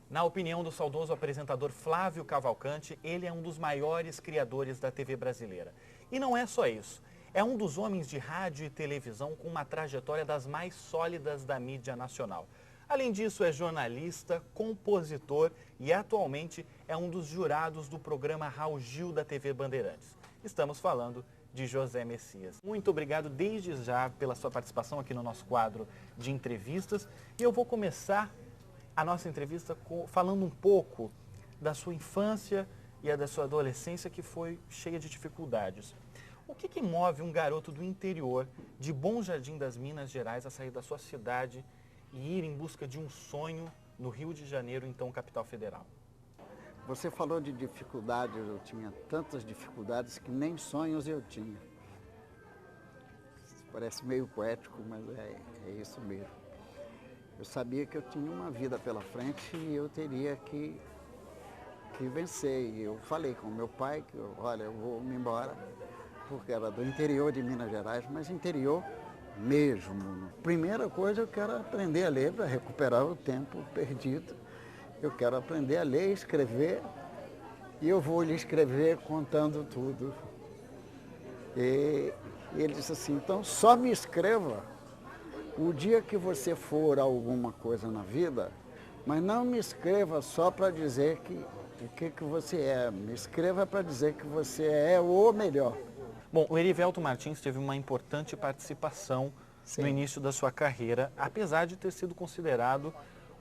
Na opinião do saudoso apresentador Flávio Cavalcante, ele é um dos maiores criadores da TV brasileira. E não é só isso. É um dos homens de rádio e televisão com uma trajetória das mais sólidas da mídia nacional. Além disso, é jornalista, compositor e atualmente é um dos jurados do programa Raul Gil da TV Bandeirantes. Estamos falando de José Messias. Muito obrigado desde já pela sua participação aqui no nosso quadro de entrevistas. E eu vou começar a nossa entrevista falando um pouco da sua infância e da sua adolescência, que foi cheia de dificuldades. O que move um garoto do interior de Bom Jardim das Minas Gerais a sair da sua cidade e ir em busca de um sonho no Rio de Janeiro, então capital federal? Você falou de dificuldades, eu tinha tantas dificuldades que nem sonhos eu tinha. Parece meio poético, mas é isso mesmo. Eu sabia que eu tinha uma vida pela frente e eu teria que vencer. E eu falei com meu pai que, olha, eu vou me embora, porque era do interior de Minas Gerais, mas interior mesmo. Primeira coisa, eu quero aprender a ler para recuperar o tempo perdido. Eu quero aprender a ler e escrever, e eu vou lhe escrever contando tudo. E ele disse assim, então só me escreva o dia que você for alguma coisa na vida, mas não me escreva só para dizer o que você é, me escreva para dizer que você é o melhor. Bom, o Erivelto Martins teve uma importante participação no início da sua carreira, apesar de ter sido considerado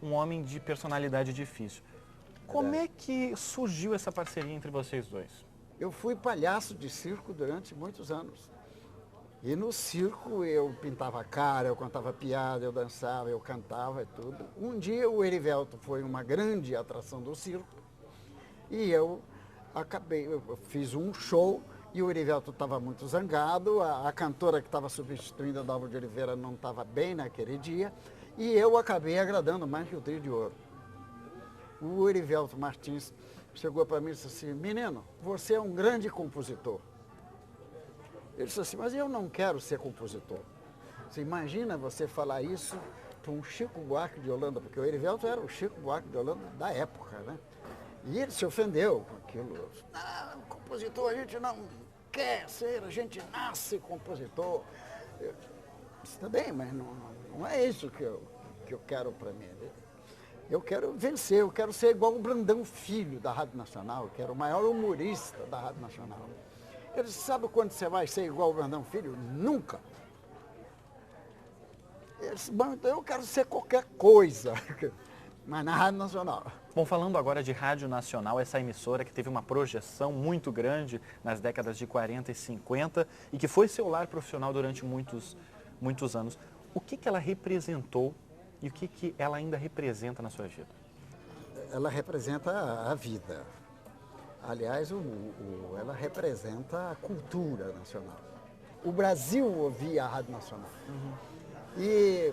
um homem de personalidade difícil. Como é que surgiu essa parceria entre vocês dois? Eu fui palhaço de circo durante muitos anos. E no circo eu pintava a cara, eu contava piada, eu dançava, eu cantava e tudo. Um dia o Erivelto foi uma grande atração do circo e eu fiz um show e o Erivelto estava muito zangado, a cantora que estava substituindo a Dalva de Oliveira não estava bem naquele dia e eu acabei agradando mais que o Trio de Ouro. O Erivelto Martins chegou para mim e disse assim, menino, você é um grande compositor. Ele disse assim, mas eu não quero ser compositor. Você imagina você falar isso para um Chico Buarque de Holanda, porque o Erivelto era o Chico Buarque de Holanda da época, né? E ele se ofendeu com aquilo. Não, compositor a gente não quer ser, a gente nasce compositor. Eu disse, tá bem, mas não é isso que eu quero para mim. Eu quero vencer, eu quero ser igual o Brandão Filho da Rádio Nacional, que era o maior humorista da Rádio Nacional. Ele disse, sabe quando você vai ser igual o Brandão Filho? Nunca. Ele disse, bom, então eu quero ser qualquer coisa, mas na Rádio Nacional. Bom, falando agora de Rádio Nacional, essa emissora que teve uma projeção muito grande nas décadas de 40 e 50 e que foi seu lar profissional durante muitos anos. O que ela representou e o que ela ainda representa na sua vida? Ela representa a vida. Aliás, ela representa a cultura nacional. O Brasil ouvia a Rádio Nacional. E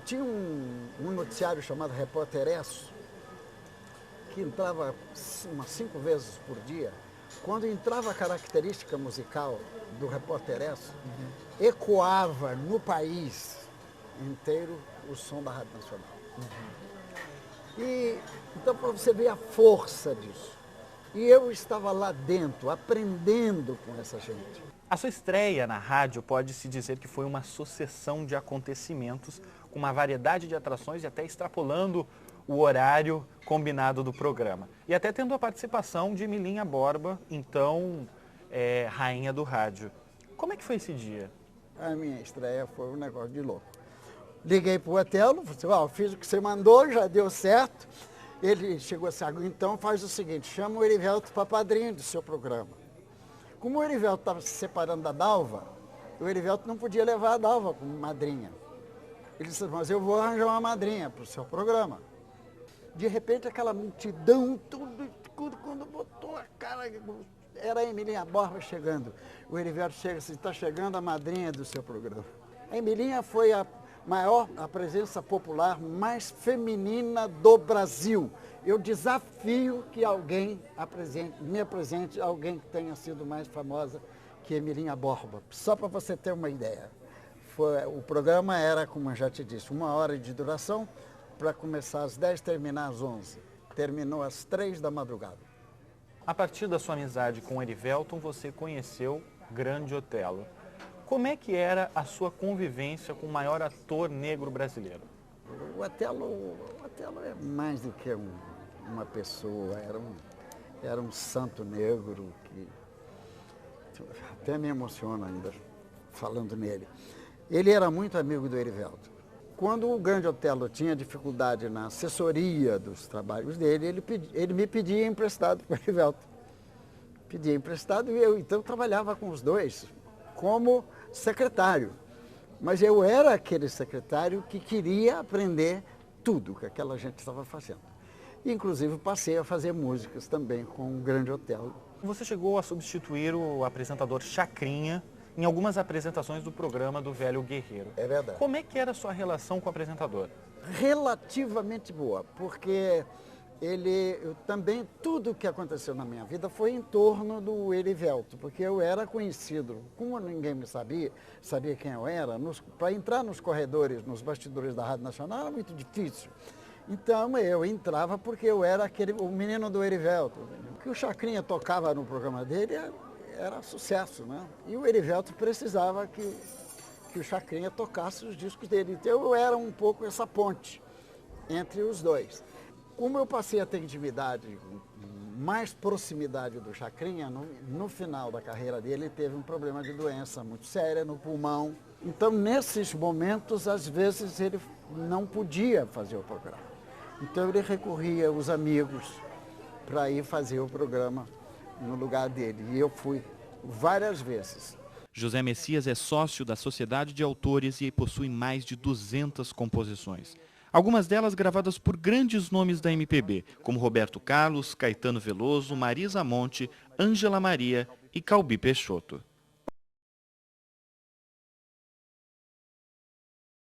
tinha um noticiário chamado Repórter Esso, que entrava umas 5 vezes por dia. Quando entrava a característica musical do Repórter Esso, ecoava no país inteiro o som da Rádio Nacional. E então, para você ver a força disso. E eu estava lá dentro, aprendendo com essa gente. A sua estreia na rádio pode-se dizer que foi uma sucessão de acontecimentos, com uma variedade de atrações e até extrapolando o horário combinado do programa. E até tendo a participação de Emilinha Borba, então rainha do rádio. Como é que foi esse dia? A minha estreia foi um negócio de louco. Liguei para o Otelo, falei, fiz o que você mandou, já deu certo. Ele chegou assim, então faz o seguinte, chama o Erivelto para padrinho do seu programa. Como o Erivelto estava se separando da Dalva, o Erivelto não podia levar a Dalva como madrinha. Ele disse, mas eu vou arranjar uma madrinha para o seu programa. De repente, aquela multidão, tudo, quando botou a cara, era a Emilinha Borba chegando. O Erivelto chega assim, está chegando a madrinha do seu programa. A Emilinha foi a presença popular mais feminina do Brasil. Eu desafio que alguém me apresente alguém que tenha sido mais famosa que Emilinha Borba, só para você ter uma ideia. O programa era, como eu já te disse, 1 hora de duração, para começar às 10, terminar às 11. Terminou às 3 da madrugada. A partir da sua amizade com Erivelton, você conheceu Grande Otelo. Como é que era a sua convivência com o maior ator negro brasileiro? O Otelo é mais do que uma pessoa, era um santo negro que até me emociona ainda falando nele. Ele era muito amigo do Erivelton. Quando o Grande Otelo tinha dificuldade na assessoria dos trabalhos dele, ele me pedia emprestado para o Erivelton. Pedia emprestado e eu então trabalhava com os dois como secretário. Mas eu era aquele secretário que queria aprender tudo que aquela gente estava fazendo. Inclusive passei a fazer músicas também com o Grande Otelo. Você chegou a substituir o apresentador Chacrinha em algumas apresentações do programa do Velho Guerreiro. É verdade. Como é que era a sua relação com o apresentador? Relativamente boa, porque também tudo que aconteceu na minha vida foi em torno do Erivelton, porque eu era conhecido. Como ninguém me sabia quem eu era, para entrar nos corredores, nos bastidores da Rádio Nacional era muito difícil. Então eu entrava porque eu era o menino do Erivelton. O que o Chacrinha tocava no programa dele era sucesso, né? E o Erivelton precisava que o Chacrinha tocasse os discos dele. Então eu era um pouco essa ponte entre os dois. Como eu passei a ter intimidade, mais proximidade do Chacrinha, no final da carreira dele, ele teve um problema de doença muito séria no pulmão. Então, nesses momentos, às vezes, ele não podia fazer o programa. Então, ele recorria aos amigos para ir fazer o programa no lugar dele. E eu fui várias vezes. José Messias é sócio da Sociedade de Autores e possui mais de 200 composições. Algumas delas gravadas por grandes nomes da MPB, como Roberto Carlos, Caetano Veloso, Marisa Monte, Ângela Maria e Calbi Peixoto.